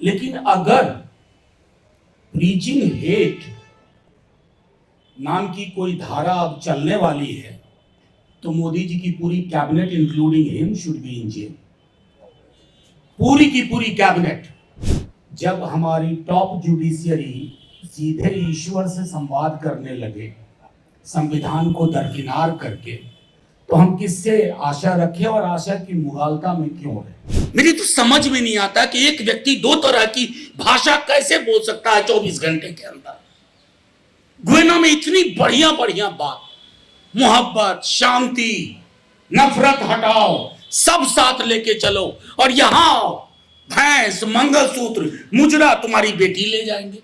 लेकिन अगर preaching hate नाम की कोई धारा अब चलने वाली है तो मोदी जी की पूरी cabinet including him should be in jail. पूरी की पूरी कैबिनेट। जब हमारी टॉप जुडिशियरी सीधे ईश्वर से संवाद करने लगे संविधान को दरकिनार करके, तो हम किससे आशा रखें और आशा की मुगालता में क्यों रहे? मेरी तो समझ में नहीं आता कि एक व्यक्ति दो तरह की भाषा कैसे बोल सकता है 24 घंटे के अंदर। गुएना में इतनी बढ़िया बढ़िया बात, मोहब्बत, शांति, नफरत हटाओ, सब साथ लेके चलो, और यहां भैंस, मंगलसूत्र, मुजरा तुम्हारी बेटी ले जाएंगे।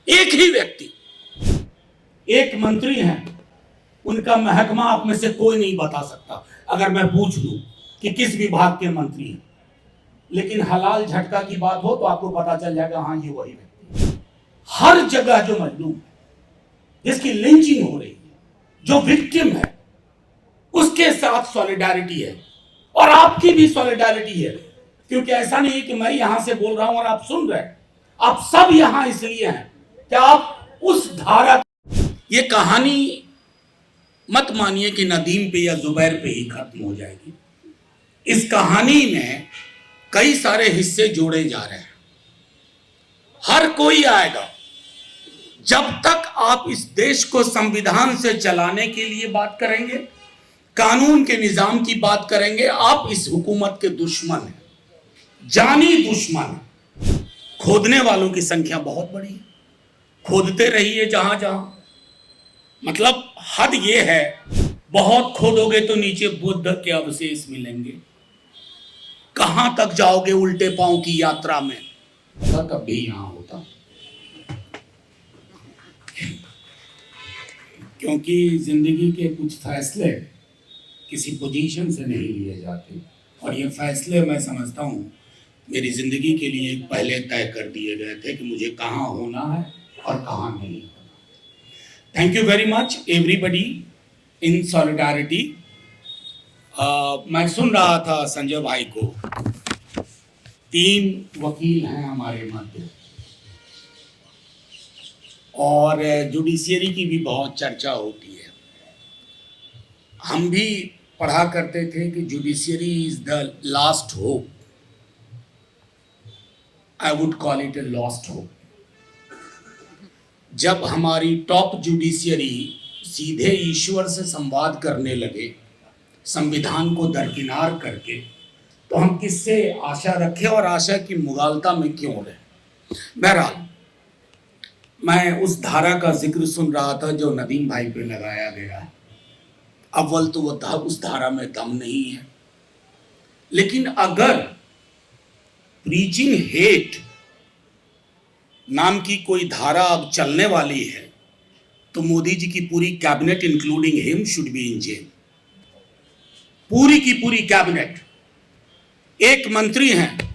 एक ही व्यक्ति, एक मंत्री हैं, उनका महकमा आप में से कोई नहीं बता सकता। अगर मैं पूछ लूं कि किस विभाग के मंत्री हैं, लेकिन हलाल झटका की बात हो तो आपको पता चल जाएगा, हाँ ये वही व्यक्ति है। हर जगह जो मजलूम है, जिसकी लिंचिंग हो रही है, जो विक्टिम है, उसके साथ सॉलिडारिटी है, और आपकी भी सॉलिडारिटी है। क्योंकि ऐसा नहीं है कि मैं यहां से बोल रहा हूं और आप सुन रहे हैं, आप सब यहां इसलिए हैं कि आप उस धारा। ये कहानी मत मानिए कि नदीम पे या जुबैर पे ही खत्म हो जाएगी। इस कहानी में कई सारे हिस्से जोड़े जा रहे हैं। हर कोई आएगा। जब तक आप इस देश को संविधान से चलाने के लिए बात करेंगे, कानून के निजाम की बात करेंगे, आप इस हुकूमत के दुश्मन हैं, जानी दुश्मन हैं। खोदने वालों की संख्या बहुत बड़ी है, खोदते रहिए जहां जहां। मतलब हद ये है, बहुत खोदोगे तो नीचे बुद्ध के अवशेष मिलेंगे। कहां तक जाओगे उल्टे पांव की यात्रा में? तब भी यहां होता, क्योंकि जिंदगी के कुछ फैसले किसी पोजीशन से नहीं लिए जाते, और ये फैसले मैं समझता हूं मेरी जिंदगी के लिए पहले तय कर दिए गए थे कि मुझे कहां होना है और कहां नहीं होना। Thank you very much everybody in solidarity. मैं सुन रहा था संजय भाई को, 3 वकील हैं हमारे मध्य, और जुडिशियरी की भी बहुत चर्चा होती है। हम भी पढ़ा करते थे कि judiciary is the last hope. I would call it a lost hope. जब हमारी टॉप जुडिशियरी सीधे ईश्वर से संवाद करने लगे संविधान को दरकिनार करके, तो हम किससे आशा रखें और आशा की मुगालता में क्यों रहे? बहरहाल, मैं उस धारा का जिक्र सुन रहा था जो नदीम भाई पे लगाया गया है। अव्वल तो वो उस धारा में दम नहीं है, लेकिन अगर प्रीचिंग हेट नाम की कोई धारा अब चलने वाली है तो मोदी जी की पूरी cabinet including him should be in jail. पूरी की पूरी कैबिनेट। एक मंत्री हैं,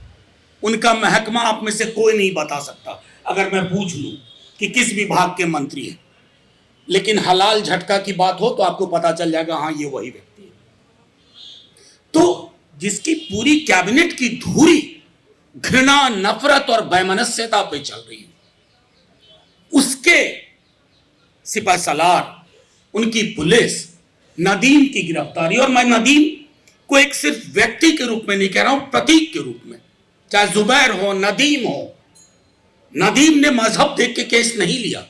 उनका महकमा आप में से कोई नहीं बता सकता। अगर मैं पूछ लूं कि किस विभाग के मंत्री हैं, लेकिन हलाल झटका की बात हो तो आपको पता चल जाएगा, हाँ ये वही व्यक्ति है। तो जिसकी पूरी कैबिनेट की धुरी घृणा, नफरत और वैमनस्यता पे चल रही है, उसके सिपह सलार, उनकी पुलिस, नदीम की गिरफ्तारी। और मैं नदीम को एक सिर्फ व्यक्ति के रूप में नहीं कह रहा हूं, प्रतीक के रूप में। चाहे जुबैर हो, नदीम हो, नदीम ने मजहब देख के केस नहीं लिया।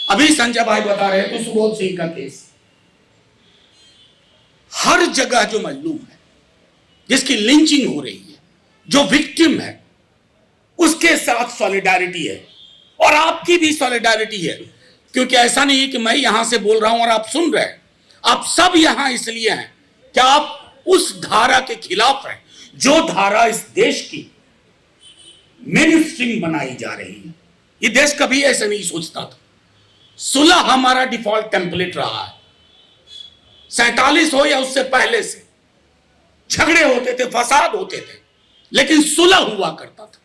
अभी संजय भाई बता रहे थे सुबोध सिंह का केस। हर जगह जो मजलूम है, जिसकी लिंचिंग हो रही है, जो विक्टिम है, उसके साथ सॉलिडारिटी है, और आपकी भी सॉलिडारिटी है। क्योंकि ऐसा नहीं है कि मैं यहां से बोल रहा हूं और आप सुन रहे हैं, आप सब यहां इसलिए हैं कि आप उस धारा के खिलाफ हैं जो धारा इस देश की मेन स्ट्रीम बनाई जा रही है। ये देश कभी ऐसा नहीं सोचता था। सुलह हमारा डिफॉल्ट टेम्पलेट रहा है। 47 हो या उससे पहले से झगड़े होते थे, फसाद होते थे, लेकिन सुलह हुआ करता था।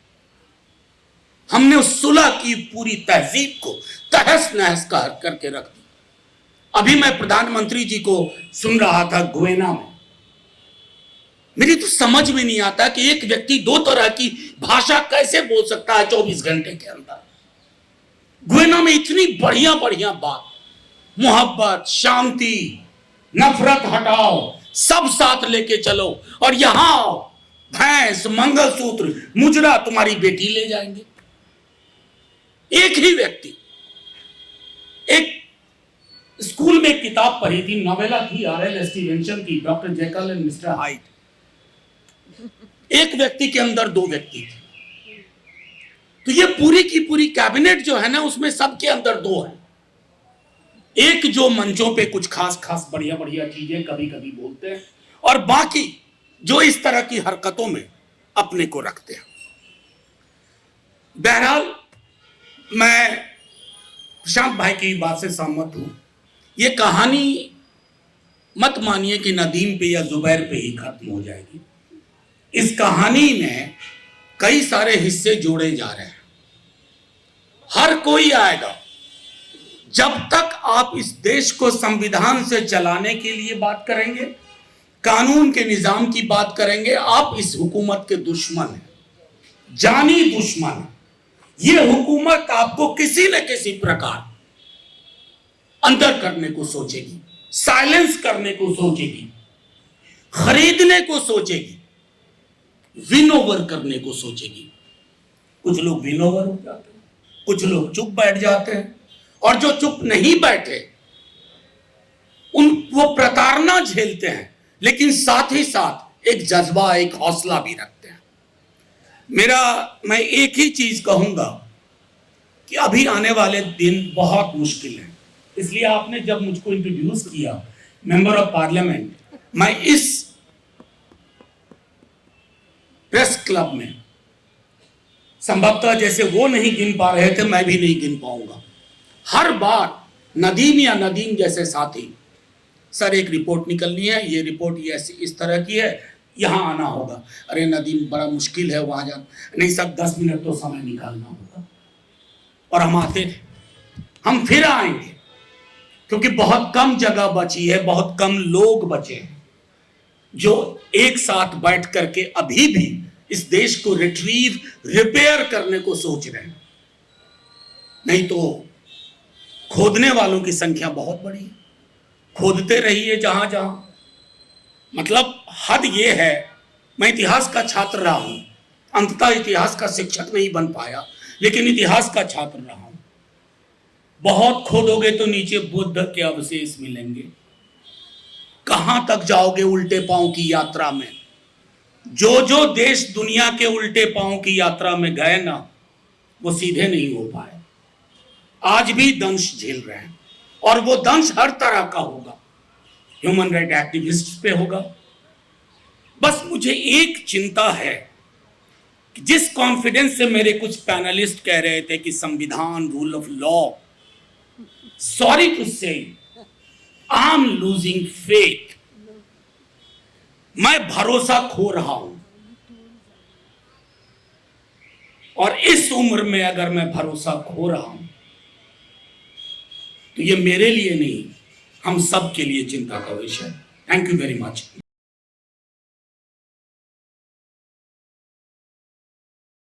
हमने उस सुलह की पूरी तहजीब को तहस नहस करके रख दिया। अभी मैं प्रधानमंत्री जी को सुन रहा था गुएना में, मेरी तो समझ में नहीं आता कि एक व्यक्ति दो तरह की भाषा कैसे बोल सकता है 24 घंटे के अंदर। गुएना में इतनी बढ़िया बढ़िया बात, मोहब्बत, शांति, नफरत हटाओ, सब साथ लेके चलो, और यहां आओ, भैंस, मंगलसूत्र, मुजरा तुम्हारी बेटी ले जाएंगे। एक ही व्यक्ति, एक स्कूल में किताब पढ़ी थी, नोवेला थी R.L. स्टीवेंसन की, doctor Jekyll and mister hide. एक व्यक्ति के अंदर दो व्यक्ति थे, तो ये पूरी की पूरी कैबिनेट जो है ना, उसमें सबके अंदर दो है। एक जो मंचों पे कुछ खास खास बढ़िया बढ़िया चीजें कभी कभी बोलते हैं, और बाकी जो इस तरह की हरकतों में अपने को रखते हैं। बहरहाल मैं प्रशांत भाई की बात से सहमत हूं। ये कहानी मत मानिए कि नदीम पे या जुबैर पे ही खत्म हो जाएगी। इस कहानी में कई सारे हिस्से जोड़े जा रहे हैं। हर कोई आएगा। जब तक आप इस देश को संविधान से चलाने के लिए बात करेंगे, कानून के निजाम की बात करेंगे, आप इस हुकूमत के दुश्मन हैं, जानी दुश्मन हैं। ये हुकूमत आपको किसी न किसी प्रकार अंदर करने को सोचेगी, साइलेंस करने को सोचेगी, खरीदने को सोचेगी, विन ओवर करने को सोचेगी। कुछ लोग विन ओवर हो जाते हैं, कुछ लोग चुप बैठ जाते हैं, और जो चुप नहीं बैठे वो प्रताड़ना झेलते हैं, लेकिन साथ ही साथ एक जज्बा, एक हौसला भी रखते हैं। मैं एक ही चीज कहूंगा कि अभी आने वाले दिन बहुत मुश्किल है। इसलिए आपने जब मुझको इंट्रोड्यूस किया मेंबर ऑफ पार्लियामेंट, मैं इस प्रेस क्लब में संभवतः जैसे वो नहीं गिन पा रहे थे, मैं भी नहीं गिन पाऊंगा। हर बार नदीम या नदीम जैसे साथी, सर एक रिपोर्ट निकलनी है, ये रिपोर्ट ये इस तरह की है, यहां आना होगा। अरे नदीम बड़ा मुश्किल है, वहां जा नहीं, सब 10 मिनट तो समय निकालना होगा। और हम आते थे, हम फिर आएंगे, क्योंकि बहुत कम जगह बची है, बहुत कम लोग बचे हैं जो एक साथ बैठ करके अभी भी इस देश को रिट्रीव, रिपेयर करने को सोच रहे हैं। नहीं तो खोदने वालों की संख्या बहुत बड़ी है। खोदते रहिए जहां जहां, मतलब हद ये है, मैं इतिहास का छात्र रहा हूं, अंततः इतिहास का शिक्षक नहीं बन पाया, लेकिन इतिहास का छात्र रहा हूं। बहुत खोदोगे तो नीचे बुद्ध के अवशेष मिलेंगे। कहां तक जाओगे उल्टे पांव की यात्रा में? जो देश दुनिया के उल्टे पांव की यात्रा में गए ना, वो सीधे नहीं हो पाए। आज भी दंश झेल रहे हैं, और वो दंश हर तरह का होगा, ह्यूमन राइट एक्टिविस्ट पे होगा। बस मुझे एक चिंता है कि जिस कॉन्फिडेंस से मेरे कुछ पैनलिस्ट कह रहे थे कि संविधान, rule of law, sorry to say I am losing faith. मैं भरोसा खो रहा हूं, और इस उम्र में अगर मैं भरोसा खो रहा हूं तो ये मेरे लिए नहीं, हम सब के लिए चिंता का विषय है। Thank you very much.